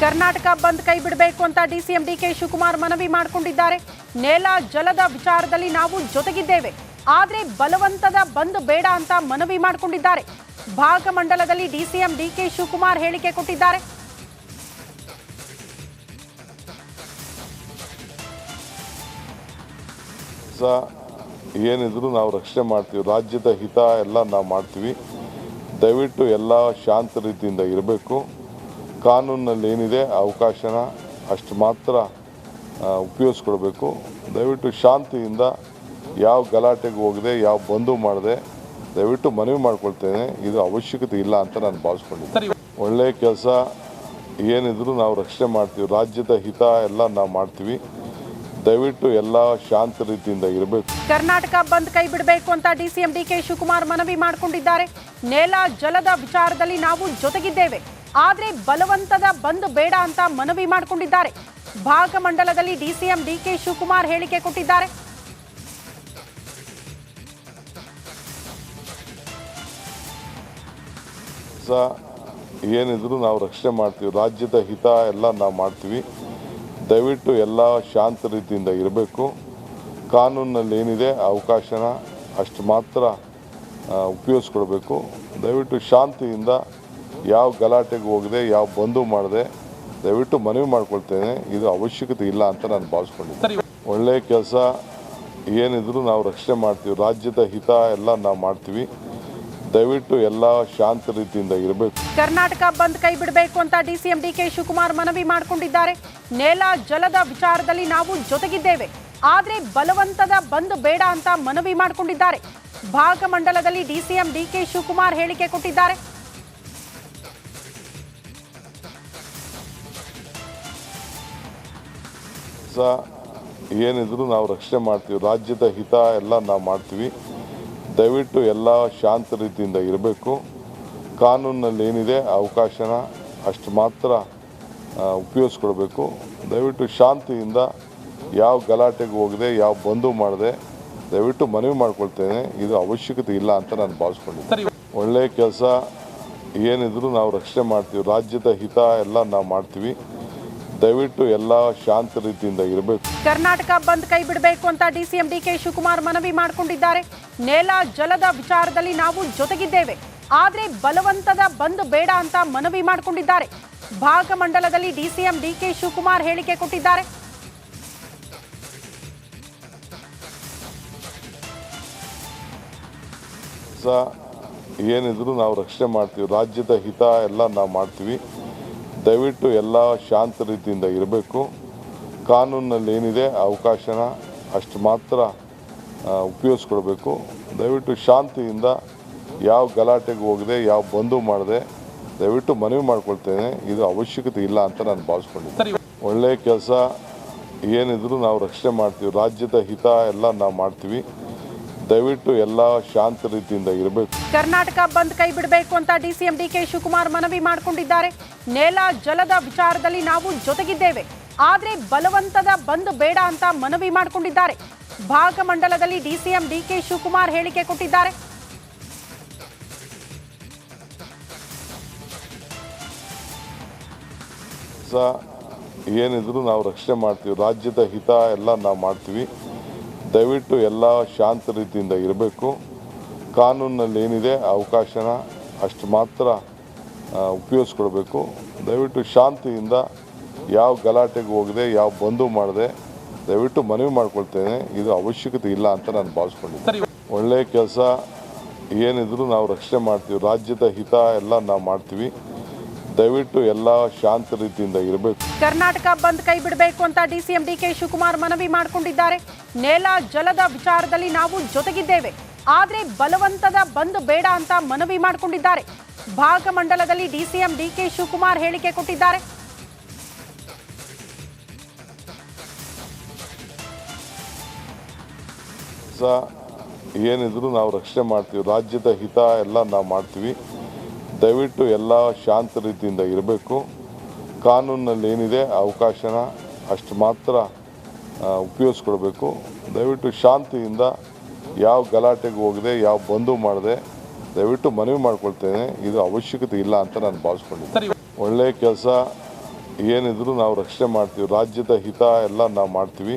ಕರ್ನಾಟಕ ಬಂದ್ ಕೈ ಬಿಡಬೇಕು ಅಂತ ಡಿಸಿಎಂ ಡಿಕೆ ಶಿವಕುಮಾರ್ ಮನವಿ ಮಾಡಿಕೊಂಡಿದ್ದಾರೆ. ನೆಲ ಜಲದ ವಿಚಾರದಲ್ಲಿ ನಾವು ಜೊತೆಗಿದ್ದೇವೆ, ಆದರೆ ಬಲವಂತದ ಬಂದ್ ಬೇಡ ಅಂತ ಮನವಿ ಮಾಡಿಕೊಂಡಿದ್ದಾರೆ. ಭಾಗಮಂಡಲದಲ್ಲಿ ಡಿಸಿಎಂ ಡಿಕೆ ಶಿವಕುಮಾರ್ ಹೇಳಿಕೆ ಕೊಟ್ಟಿದ್ದಾರೆ. ಏನಿದ್ರು ನಾವು ರಕ್ಷಣೆ ಮಾಡ್ತೀವಿ, ರಾಜ್ಯದ ಹಿತ ಎಲ್ಲ ನಾವು ಮಾಡ್ತೀವಿ. ದಯವಿಟ್ಟು ಎಲ್ಲ ಶಾಂತ ರೀತಿಯಿಂದ ಇರಬೇಕು. ಕಾನೂನಿನಲ್ಲಿ ಏನಿದೆ ಅವಕಾಶನ ಅಷ್ಟು ಮಾತ್ರ ಉಪಯೋಗಿಸ್ಕೊಳ್ಬೇಕು. ದಯವಿಟ್ಟು ಶಾಂತಿಯಿಂದ ಯಾವ ಗಲಾಟೆಗೆ ಹೋಗದೆ, ಯಾವ ಬಂದು ಮಾಡದೆ ದಯವಿಟ್ಟು ಮನವಿ ಮಾಡ್ಕೊಳ್ತೇನೆ. ಇದು ಅವಶ್ಯಕತೆ ಇಲ್ಲ ಅಂತ ನಾನು ಭಾವಿಸ್ಕೊಂಡಿದ್ದೆ. ಒಳ್ಳೆಯ ಕೆಲಸ ಏನಿದ್ರು ನಾವು ರಕ್ಷಣೆ ಮಾಡ್ತೀವಿ, ರಾಜ್ಯದ ಹಿತ ಎಲ್ಲ ನಾವು ಮಾಡ್ತೀವಿ. ದಯವಿಟ್ಟು ಎಲ್ಲ ಶಾಂತ ರೀತಿಯಿಂದ ಇರಬೇಕು. ಕರ್ನಾಟಕ ಬಂದ್ ಕೈ ಬಿಡಬೇಕು ಅಂತ ಡಿಸಿಎಂ ಡಿಕೆ ಶಿವಕುಮಾರ್ ಮನವಿ ಮಾಡಿಕೊಂಡಿದ್ದಾರೆ. ನೆಲ ಜಲದ ವಿಚಾರದಲ್ಲಿ ನಾವು ಜೊತೆಗಿದ್ದೇವೆ, ಆದರೆ ಬಲವಂತದ ಬಂದ್ ಬೇಡ ಅಂತ ಮನವಿ ಮಾಡಿಕೊಂಡಿದ್ದಾರೆ. ಭಾಗಮಂಡಲದಲ್ಲಿ ಡಿಸಿಎಂ ಡಿಕೆ ಶಿವಕುಮಾರ್ ಹೇಳಿಕೆ ಕೊಟ್ಟಿದ್ದಾರೆ. ಏನಿದ್ರು ನಾವು ರಕ್ಷಣೆ ಮಾಡ್ತೀವಿ, ರಾಜ್ಯದ ಹಿತ ಎಲ್ಲ ನಾವು ಮಾಡ್ತೀವಿ. ದಯವಿಟ್ಟು ಎಲ್ಲ ಶಾಂತ ರೀತಿಯಿಂದ ಇರಬೇಕು. ಕಾನೂನಿನಲ್ಲಿ ಏನಿದೆ ಅವಕಾಶನ ಅಷ್ಟು ಮಾತ್ರ ಉಪಯೋಗಿಸ್ಕೊಳ್ಬೇಕು. ದಯವಿಟ್ಟು ಶಾಂತಿಯಿಂದ ಯಾವ ಗಲಾಟೆಗೆ ಹೋಗದೆ, ಯಾವ ಬಂದು ಮಾಡದೆ ದಯವಿಟ್ಟು ಮನವಿ ಮಾಡ್ಕೊಳ್ತೇನೆ. ಇದು ಅವಶ್ಯಕತೆ ಇಲ್ಲ ಅಂತ ನಾನು ಭಾವಿಸ್ಕೊಂಡಿದ್ದೆ. ಒಳ್ಳೆಯ ಕೆಲಸ ಏನಿದ್ರು ನಾವು ರಕ್ಷಣೆ ಮಾಡ್ತೀವಿ, ರಾಜ್ಯದ ಹಿತ ಎಲ್ಲ ನಾವು ಮಾಡ್ತೀವಿ. ದಯವಿಟ್ಟು ಎಲ್ಲ ಶಾಂತ ರೀತಿಯಿಂದ ಇರಬೇಕು. ಕರ್ನಾಟಕ ಬಂದ್ ಕೈ ಬಿಡಬೇಕು ಅಂತ ಡಿಸಿಎಂ ಡಿಕೆ ಶಿವಕುಮಾರ್ ಮನವಿ ಮಾಡಿಕೊಂಡಿದ್ದಾರೆ. ನೆಲ ಜಲದ ವಿಚಾರದಲ್ಲಿ ನಾವು ಜೊತೆಗಿದ್ದೇವೆ, ಆದರೆ ಬಲವಂತದ ಬಂದ್ ಬೇಡ ಅಂತ ಮನವಿ ಮಾಡಿಕೊಂಡಿದ್ದಾರೆ. ಭಾಗಮಂಡಲದಲ್ಲಿ ಡಿಸಿಎಂ ಡಿಕೆ ಶಿವಕುಮಾರ್ ಹೇಳಿಕೆ ಕೊಟ್ಟಿದ್ದಾರೆ. ಏನಿದ್ರು ನಾವು ರಕ್ಷಣೆ ಮಾಡ್ತೀವಿ, ರಾಜ್ಯದ ಹಿತ ಎಲ್ಲ ನಾವು ಮಾಡ್ತೀವಿ. ದಯವಿಟ್ಟು ಎಲ್ಲ ಶಾಂತ ರೀತಿಯಿಂದ ಇರಬೇಕು. ಕಾನೂನಿನಲ್ಲಿ ಏನಿದೆ ಅವಕಾಶನ ಅಷ್ಟು ಮಾತ್ರ ಉಪಯೋಗಿಸ್ಕೊಳ್ಬೇಕು. ದಯವಿಟ್ಟು ಶಾಂತಿಯಿಂದ ಯಾವ ಗಲಾಟೆಗೆ ಹೋಗದೆ, ಯಾವ ಬಂದು ಮಾಡದೆ ದಯವಿಟ್ಟು ಮನವಿ ಮಾಡ್ಕೊಳ್ತೇನೆ. ಇದು ಅವಶ್ಯಕತೆ ಇಲ್ಲ ಅಂತ ನಾನು ಭಾವಿಸ್ಕೊಂಡಿದ್ದೆ. ಒಳ್ಳೆಯ ಕೆಲಸ ಏನಿದ್ರು ನಾವು ರಕ್ಷಣೆ ಮಾಡ್ತೀವಿ, ರಾಜ್ಯದ ಹಿತ ಎಲ್ಲ ನಾವು ಮಾಡ್ತೀವಿ. ದಯವಿಟ್ಟು ಎಲ್ಲ ಶಾಂತ ರೀತಿಯಿಂದ ಇರಬೇಕು. ಕರ್ನಾಟಕ ಬಂದ್ ಕೈ ಬಿಡಬೇಕು ಅಂತ ಡಿಸಿಎಂ ಡಿಕೆ ಶಿವಕುಮಾರ್ ಮನವಿ ಮಾಡಿಕೊಂಡಿದ್ದಾರೆ. ನೆಲ ಜಲದ ವಿಚಾರದಲ್ಲಿ ನಾವು ಜೊತೆಗಿದ್ದೇವೆ, ಆದರೆ ಬಲವಂತದ ಬಂದ್ ಬೇಡ ಅಂತ ಮನವಿ ಮಾಡಿಕೊಂಡಿದ್ದಾರೆ. ಭಾಗಮಂಡಲದಲ್ಲಿ ಡಿಸಿಎಂ ಡಿಕೆ ಶಿವಕುಮಾರ್ ಹೇಳಿಕೆ ಕೊಟ್ಟಿದ್ದಾರೆ. ಏನಿದ್ರು ನಾವು ರಕ್ಷಣೆ ಮಾಡ್ತೀವಿ, ರಾಜ್ಯದ ಹಿತ ಎಲ್ಲ ನಾವು ಮಾಡ್ತೀವಿ. ದಯವಿಟ್ಟು ಎಲ್ಲ ಶಾಂತ ರೀತಿಯಿಂದ ಇರಬೇಕು. ಕಾನೂನಿನಲ್ಲಿ ಏನಿದೆ ಅವಕಾಶನ ಅಷ್ಟು ಮಾತ್ರ ಉಪಯೋಗಿಸ್ಕೊಳ್ಬೇಕು. ದಯವಿಟ್ಟು ಶಾಂತಿಯಿಂದ ಯಾವ ಗಲಾಟೆಗೆ ಹೋಗದೆ, ಯಾವ ಬಂದು ಮಾಡದೆ ದಯವಿಟ್ಟು ಮನವಿ ಮಾಡ್ಕೊಳ್ತೇನೆ. ಇದು ಅವಶ್ಯಕತೆ ಇಲ್ಲ ಅಂತ ನಾನು ಭಾವಿಸ್ಕೊಂಡಿದ್ದೆ. ಒಳ್ಳೆಯ ಕೆಲಸ ಏನಿದ್ರು ನಾವು ರಕ್ಷಣೆ ಮಾಡ್ತೀವಿ, ರಾಜ್ಯದ ಹಿತ ಎಲ್ಲ ನಾವು ಮಾಡ್ತೀವಿ. ದಯವಿಟ್ಟು ಎಲ್ಲ ಶಾಂತ ರೀತಿಯಿಂದ ಇರಬೇಕು. ಕರ್ನಾಟಕ ಬಂದ್ ಕೈ ಬಿಡಬೇಕು ಅಂತ ಡಿಸಿಎಂ ಡಿಕೆ ಶಿವಕುಮಾರ್ ಮನವಿ ಮಾಡಿಕೊಂಡಿದ್ದಾರೆ. ನೆಲ ಜಲದ ವಿಚಾರದಲ್ಲಿ ನಾವು ಜೊತೆಗಿದ್ದೇವೆ, ಆದರೆ ಬಲವಂತದ ಬಂದ್ ಬೇಡ ಅಂತ ಮನವಿ ಮಾಡಿಕೊಂಡಿದ್ದಾರೆ. ಭಾಗಮಂಡಲದಲ್ಲಿ ಡಿಸಿಎಂ ಡಿಕೆ ಶಿವಕುಮಾರ್ ಹೇಳಿಕೆ ಕೊಟ್ಟಿದ್ದಾರೆ. ಏನಿದ್ರು ನಾವು ರಕ್ಷಣೆ ಮಾಡ್ತೀವಿ, ರಾಜ್ಯದ ಹಿತ ಎಲ್ಲ ನಾವು ಮಾಡ್ತೀವಿ. ದಯವಿಟ್ಟು ಎಲ್ಲ ಶಾಂತ ರೀತಿಯಿಂದ ಇರಬೇಕು. ಕಾನೂನಿನಲ್ಲಿ ಏನಿದೆ ಅವಕಾಶನ ಅಷ್ಟು ಮಾತ್ರ ಉಪಯೋಗಿಸ್ಕೊಳ್ಬೇಕು. ದಯವಿಟ್ಟು ಶಾಂತಿಯಿಂದ ಯಾವ ಗಲಾಟೆಗೆ ಹೋಗದೆ, ಯಾವ ಬಂದು ಮಾಡದೆ ದಯವಿಟ್ಟು ಮನವಿ ಮಾಡ್ಕೊಳ್ತೇನೆ. ಇದು ಅವಶ್ಯಕತೆ ಇಲ್ಲ ಅಂತ ನಾನು ಭಾವಿಸ್ಕೊಂಡಿದ್ದೆ. ಒಳ್ಳೆಯ ಕೆಲಸ ಏನಿದ್ರು ನಾವು ರಕ್ಷಣೆ ಮಾಡ್ತೀವಿ, ರಾಜ್ಯದ ಹಿತ ಎಲ್ಲ ನಾವು ಮಾಡ್ತೀವಿ. ದಯವಿಟ್ಟು ಎಲ್ಲ ಶಾಂತ ರೀತಿಯಿಂದ ಇರಬೇಕು. ಕರ್ನಾಟಕ ಬಂದ್ ಕೈ ಬಿಡಬೇಕು ಅಂತ ಡಿಸಿಎಂ ಡಿಕೆ ಶಿವಕುಮಾರ್ ಮನವಿ ಮಾಡಿಕೊಂಡಿದ್ದಾರೆ. ನೆಲ ಜಲದ ವಿಚಾರದಲ್ಲಿ ನಾವು ಜೊತೆಗಿದ್ದೇವೆ, ಆದರೆ ಬಲವಂತದ ಬಂದ್ ಬೇಡ ಅಂತ ಮನವಿ ಮಾಡಿಕೊಂಡಿದ್ದಾರೆ. ಭಾಗಮಂಡಲದಲ್ಲಿ ಡಿಸಿಎಂ ಡಿಕೆ ಶಿವಕುಮಾರ್ ಹೇಳಿಕೆ ಕೊಟ್ಟಿದ್ದಾರೆ. ಏನಿದ್ರು ನಾವು ರಕ್ಷಣೆ ಮಾಡ್ತೀವಿ, ರಾಜ್ಯದ ಹಿತ ಎಲ್ಲ ನಾವು ಮಾಡ್ತೀವಿ. ದಯವಿಟ್ಟು ಎಲ್ಲ ಶಾಂತ ರೀತಿಯಿಂದ ಇರಬೇಕು. ಕಾನೂನಿನಲ್ಲಿ ಏನಿದೆ ಅವಕಾಶನ ಅಷ್ಟು ಮಾತ್ರ ಉಪಯೋಗಿಸ್ಕೊಳ್ಬೇಕು. ದಯವಿಟ್ಟು ಶಾಂತಿಯಿಂದ ಯಾವ ಗಲಾಟೆಗೆ ಹೋಗದೆ, ಯಾವ ಬಂದು ಮಾಡದೆ ದಯವಿಟ್ಟು ಮನವಿ ಮಾಡ್ಕೊಳ್ತೇನೆ. ಇದು ಅವಶ್ಯಕತೆ ಇಲ್ಲ ಅಂತ ನಾನು ಭಾವಿಸ್ಕೊಂಡಿದ್ದೆ. ಒಳ್ಳೆಯ ಕೆಲಸ ಏನಿದ್ರು ನಾವು ರಕ್ಷಣೆ ಮಾಡ್ತೀವಿ. ರಾಜ್ಯದ ಹಿತ ಎಲ್ಲ ನಾವು ಮಾಡ್ತೀವಿ.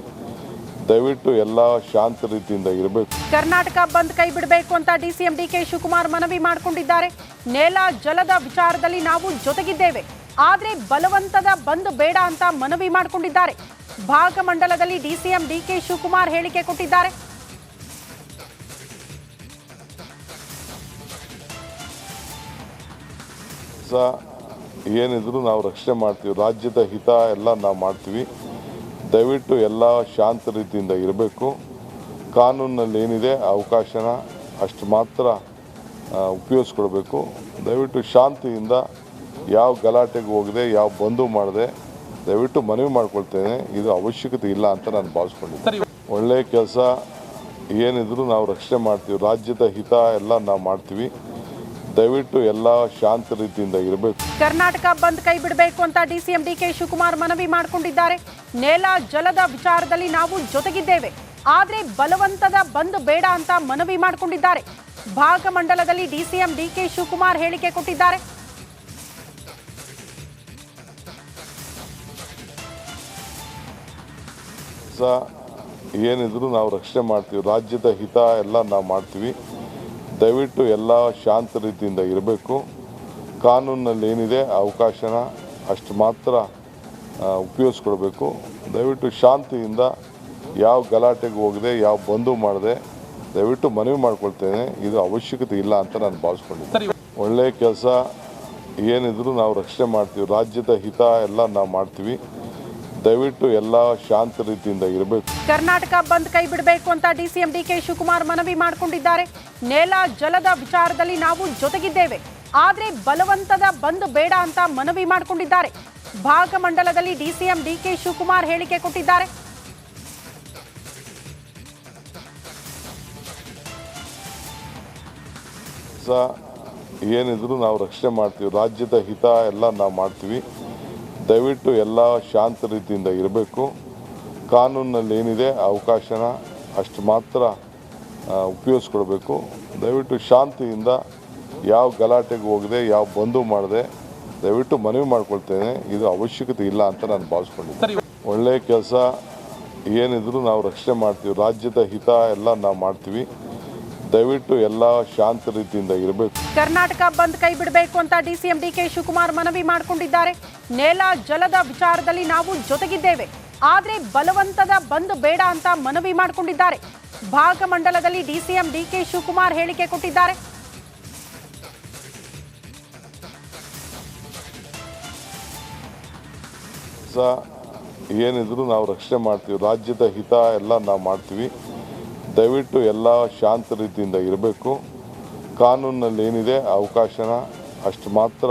ದಯವಿಟ್ಟು ಎಲ್ಲ ಶಾಂತ ರೀತಿಯಿಂದ ಇರಬೇಕು. ಕರ್ನಾಟಕ ಬಂದ್ ಕೈ ಬಿಡಬೇಕು ಅಂತ ಡಿಸಿಎಂ ಡಿಕೆ ಶಿವಕುಮಾರ್ ಮನವಿ ಮಾಡಿಕೊಂಡಿದ್ದಾರೆ. ನೆಲ ಜಲದ ವಿಚಾರದಲ್ಲಿ ನಾವು ಜೊತೆಗಿದ್ದೇವೆ, ಆದ್ರೆ ಬಲವಂತದ ಬಂದ್ ಬೇಡ ಅಂತ ಮನವಿ ಮಾಡಿಕೊಂಡಿದ್ದಾರೆ. ಭಾಗಮಂಡಲದಲ್ಲಿ ಡಿಸಿಎಂ ಡಿಕೆ ಶಿವಕುಮಾರ್ ಹೇಳಿಕೆ ಕೊಟ್ಟಿದ್ದಾರೆ. ಏನಿದ್ರು ನಾವು ರಕ್ಷಣೆ ಮಾಡ್ತೀವಿ. ರಾಜ್ಯದ ಹಿತ ಎಲ್ಲ ನಾವು ಮಾಡ್ತೀವಿ. ದಯವಿಟ್ಟು ಎಲ್ಲ ಶಾಂತ ರೀತಿಯಿಂದ ಇರಬೇಕು. ಕಾನೂನಲ್ಲಿ ಏನಿದೆ ಅವಕಾಶನ ಅಷ್ಟು ಮಾತ್ರ ಉಪಯೋಗಿಸ್ಕೊಳ್ಬೇಕು. ದಯವಿಟ್ಟು ಶಾಂತಿಯಿಂದ ಯಾವ ಗಲಾಟೆಗೆ ಹೋಗದೆ, ಯಾವ ಬಂದು ಮಾಡದೆ ದಯವಿಟ್ಟು ಮನವಿ ಮಾಡ್ಕೊಳ್ತೇನೆ. ಇದು ಅವಶ್ಯಕತೆ ಇಲ್ಲ ಅಂತ ನಾನು ಭಾವಿಸ್ಕೊಂಡಿದ್ದೆ. ಒಳ್ಳೆ ಕೆಲಸ ಏನಿದ್ರು ನಾವು ರಕ್ಷಣೆ ಮಾಡ್ತೀವಿ. ರಾಜ್ಯದ ಹಿತ ಎಲ್ಲ ನಾವು ಮಾಡ್ತೀವಿ. ದಯವಿಟ್ಟು ಎಲ್ಲ ಶಾಂತ ರೀತಿಯಿಂದ ಇರಬೇಕು. ಕರ್ನಾಟಕ ಬಂದ್ ಕೈ ಬಿಡಬೇಕು ಅಂತ ಡಿಸಿಎಂ ಡಿಕೆ ಶಿವಕುಮಾರ್ ಮನವಿ ಮಾಡಿಕೊಂಡಿದ್ದಾರೆ. ನೆಲ ಜಲದ ವಿಚಾರದಲ್ಲಿ ನಾವು ಜೊತೆಗಿದ್ದೇವೆ, ಆದ್ರೆ ಬಲವಂತದ ಬಂದ್ ಬೇಡ ಅಂತ ಮನವಿ ಮಾಡಿಕೊಂಡಿದ್ದಾರೆ. ಭಾಗಮಂಡಲದಲ್ಲಿ ಡಿಸಿಎಂ ಡಿಕೆ ಶಿವಕುಮಾರ್ ಹೇಳಿಕೆ ಕೊಟ್ಟಿದ್ದಾರೆ. ಏನಿದ್ರು ನಾವು ರಕ್ಷಣೆ ಮಾಡ್ತೀವಿ. ರಾಜ್ಯದ ಹಿತ ಎಲ್ಲ ನಾವು ಮಾಡ್ತೀವಿ. ದಯವಿಟ್ಟು ಎಲ್ಲ ಶಾಂತ ರೀತಿಯಿಂದ ಇರಬೇಕು. ಕಾನೂನಲ್ಲಿ ಏನಿದೆ ಅವಕಾಶನ ಅಷ್ಟು ಮಾತ್ರ ಉಪಯೋಗಿಸ್ಕೊಳ್ಬೇಕು. ದಯವಿಟ್ಟು ಶಾಂತಿಯಿಂದ ಯಾವ ಗಲಾಟೆಗೆ ಹೋಗದೆ, ಯಾವ ಬಂದು ಮಾಡದೆ ದಯವಿಟ್ಟು ಮನವಿ ಮಾಡ್ಕೊಳ್ತೇನೆ. ಇದು ಅವಶ್ಯಕತೆ ಇಲ್ಲ ಅಂತ ನಾನು ಭಾವಿಸ್ಕೊಂಡಿದ್ದೆ. ಒಳ್ಳೆ ಕೆಲಸ ಏನಿದ್ರು ನಾವು ರಕ್ಷಣೆ ಮಾಡ್ತೀವಿ. ರಾಜ್ಯದ ಹಿತ ಎಲ್ಲ ನಾವು ಮಾಡ್ತೀವಿ. ದಯವಿಟ್ಟು ಎಲ್ಲ ಶಾಂತ ರೀತಿಯಿಂದ ಇರಬೇಕು. ಕರ್ನಾಟಕ ಬಂದ್ ಕೈ ಬಿಡಬೇಕು ಅಂತ ಡಿಸಿಎಂ ಡಿಕೆ ಶಿವಕುಮಾರ್ ಮನವಿ ಮಾಡಿಕೊಂಡಿದ್ದಾರೆ. ನೆಲ ಜಲದ ವಿಚಾರದಲ್ಲಿ ನಾವು ಜೊತೆಗಿದ್ದೇವೆ, ಆದ್ರೆ ಬಲವಂತದ ಬಂದ್ ಬೇಡ ಅಂತ ಮನವಿ ಮಾಡಿಕೊಂಡಿದ್ದಾರೆ. ಭಾಗಮಂಡಲದಲ್ಲಿ ಡಿಸಿಎಂ ಡಿಕೆ ಶಿವಕುಮಾರ್ ಹೇಳಿಕೆ ಕೊಟ್ಟಿದ್ದಾರೆ. ಏನಿದ್ರು ನಾವು ರಕ್ಷಣೆ ಮಾಡ್ತೀವಿ. ರಾಜ್ಯದ ಹಿತ ಎಲ್ಲ ನಾವು ಮಾಡ್ತೀವಿ. ದಯವಿಟ್ಟು ಎಲ್ಲ ಶಾಂತ ರೀತಿಯಿಂದ ಇರಬೇಕು. ಕಾನೂನಲ್ಲಿ ಏನಿದೆ ಅವಕಾಶನ ಅಷ್ಟು ಮಾತ್ರ ಉಪಯೋಗಿಸ್ಕೊಳ್ಬೇಕು. ದಯವಿಟ್ಟು ಶಾಂತಿಯಿಂದ ಯಾವ ಗಲಾಟೆಗೆ ಹೋಗದೆ, ಯಾವ ಬಂದು ಮಾಡದೆ ದಯವಿಟ್ಟು ಮನವಿ ಮಾಡ್ಕೊಳ್ತೇನೆ. ಇದು ಅವಶ್ಯಕತೆ ಇಲ್ಲ ಅಂತ ನಾನು ಭಾವಿಸ್ಕೊಂಡಿದ್ದೆ. ಒಳ್ಳೆ ಕೆಲಸ ಏನಿದ್ರು ನಾವು ರಕ್ಷಣೆ ಮಾಡ್ತೀವಿ. ರಾಜ್ಯದ ಹಿತ ಎಲ್ಲ ನಾವು ಮಾಡ್ತೀವಿ. ದಯವಿಟ್ಟು ಎಲ್ಲ ಶಾಂತ ರೀತಿಯಿಂದ ಇರಬೇಕು. ಕರ್ನಾಟಕ ಬಂದ್ ಕೈ ಬಿಡಬೇಕು ಅಂತ ಡಿಸಿಎಂ ಡಿಕೆ ಶಿವಕುಮಾರ್ ಮನವಿ ಮಾಡಿಕೊಂಡಿದ್ದಾರೆ. ನೆಲ ಜಲದ ವಿಚಾರದಲ್ಲಿ ನಾವು ಜೊತೆಗಿದ್ದೇವೆ, ಆದ್ರೆ ಬಲವಂತದ ಬಂದ್ ಬೇಡ ಅಂತ ಮನವಿ ಮಾಡಿಕೊಂಡಿದ್ದಾರೆ. ಭಾಗಮಂಡಲದಲ್ಲಿ ಡಿಸಿಎಂ ಡಿಕೆ ಶಿವಕುಮಾರ್ ಹೇಳಿಕೆ ಕೊಟ್ಟಿದ್ದಾರೆ. ಏನಿದ್ರು ನಾವು ರಕ್ಷಣೆ ಮಾಡ್ತೀವಿ. ರಾಜ್ಯದ ಹಿತ ಎಲ್ಲ ನಾವು ಮಾಡ್ತೀವಿ. ದಯವಿಟ್ಟು ಎಲ್ಲ ಶಾಂತ ರೀತಿಯಿಂದ ಇರಬೇಕು. ಕಾನೂನಲ್ಲಿ ಏನಿದೆ ಅವಕಾಶನ ಅಷ್ಟು ಮಾತ್ರ